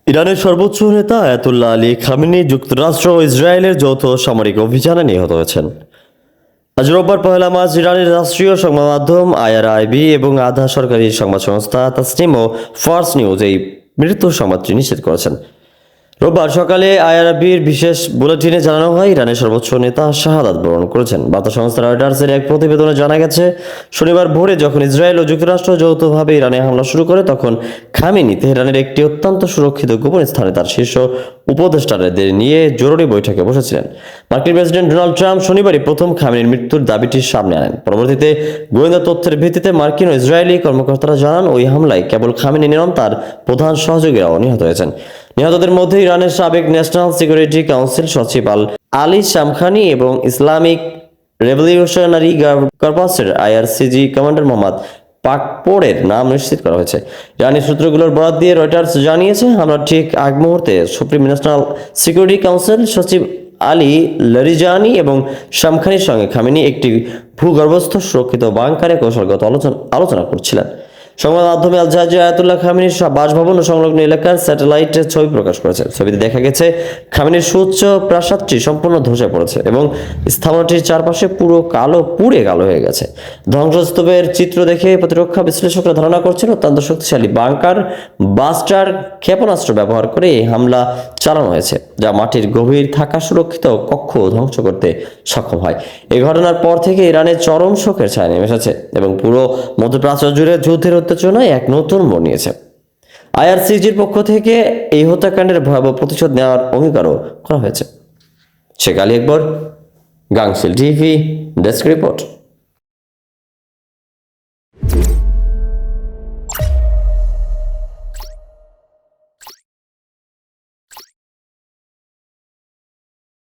ইরানের সর্বোচ্চ নেতা আয়াতুল্লাহ আলী খামেনি যুক্তরাষ্ট্র ও ইসরায়েলের যৌথ সামরিক অভিযানে নিহত হয়েছেন। আজ রোববার 1 মার্চ ইরানের রাষ্ট্রীয় সংবাদ মাধ্যম আইআরআইবি এবং আধা সরকারি সংবাদ সংস্থা তাসনিম ও ফার্স নিউজ এই মৃত্যুর সংবাদটি নিশ্চিত করেছেন। রোববার সকালে আইআরআইবির বিশেষ বুলেটিনে জানানো হয়, ইরানের সর্বোচ্চ নেতা শাহাদাত বরণ করেছেন। বার্তা সংস্থা রয়টার্সের এক প্রতিবেদনে জানা গেছে, শনিবার ভোরে যখন ইসরায়েল ও যুক্তরাষ্ট্র যৌথভাবে ইরানে হামলা শুরু করে, তখন খামেনি তেহরানের একটি অত্যন্ত সুরক্ষিত গোপন স্থানে তার শীর্ষ উপদেষ্টাদের নিয়ে জরুরি বৈঠকে বসেছিলেন। মার্কিন প্রেসিডেন্ট ডোনাল্ড ট্রাম্প শনিবারই প্রথম খামেনির মৃত্যুর দাবিটি সামনে আনেন। পরবর্তীতে গোয়েন্দা তথ্যের ভিত্তিতে মার্কিন ও ইসরায়েলি কর্মকর্তারা জানান, ওই হামলায় কেবল খামেনি নন, তার প্রধান সহযোগীরাও নিহত হয়েছেন। নিহতদের মধ্যে ইরানের সাবেক ন্যাশনাল সিকিউরিটি কাউন্সিল সচিব আলী শামখানি এবং ইসলামিক রেভলিউশনারি কর্পসের আইআরসিজি কমান্ডার মোহাম্মদ পাকপোরের নাম নিশ্চিত করা হয়েছে। ইরানি সূত্রগুলোর বরাত দিয়ে রয়টার্স জানিয়েছে, হামলার ঠিক আগ মুহূর্তে সুপ্রিম ন্যাশনাল সিকিউরিটি কাউন্সিল সচিব আলী লারিজানি এবং শামখানির সঙ্গে খামেনি একটি ভূগর্ভস্থ সুরক্ষিত বাংকারে কৌশলগত আলোচনা করছিলেন। সংবাদ মাধ্যমে আল জাজিরা আয়াতুল্লাহ খামেনির বাসভবন ও সংলগ্ন এলাকার স্যাটেলাইটের ছবি প্রকাশ করেছে। ছবিতে দেখা গেছে, খামেনির সুউচ্চ প্রাসাদটি সম্পূর্ণ ধসে পড়েছে এবং স্থাপনাটির চারপাশে পুড়ে কালো হয়ে গেছে। ধ্বংসস্তূপের চিত্র দেখে প্রতিরক্ষা বিশ্লেষকরা ধারণা করছেন, অত্যন্ত শক্তিশালী বাংকার বাস্টার ক্ষেপণাস্ত্র ব্যবহার করে এই হামলা চালানো হয়েছে, যা মাটির গভীর থাকা সুরক্ষিত কক্ষ ধ্বংস করতে সক্ষম হয়। এই ঘটনার পর থেকে ইরানে চরম শোকের ছায়া নেমে এসেছে এবং পুরো মধ্যপ্রাচ্য জুড়ে যুদ্ধের উত্তেজনায় এক নতুন মোড় নিয়েছে। আইআরসিজির পক্ষ থেকে এই হত্যাকাণ্ডের ভয়াবহ প্রতিশোধ নেওয়ার অঙ্গীকারও করা হয়েছে। শেখ আলী আকবর, গাংচিল টিভি, ডেস্ক রিপোর্ট।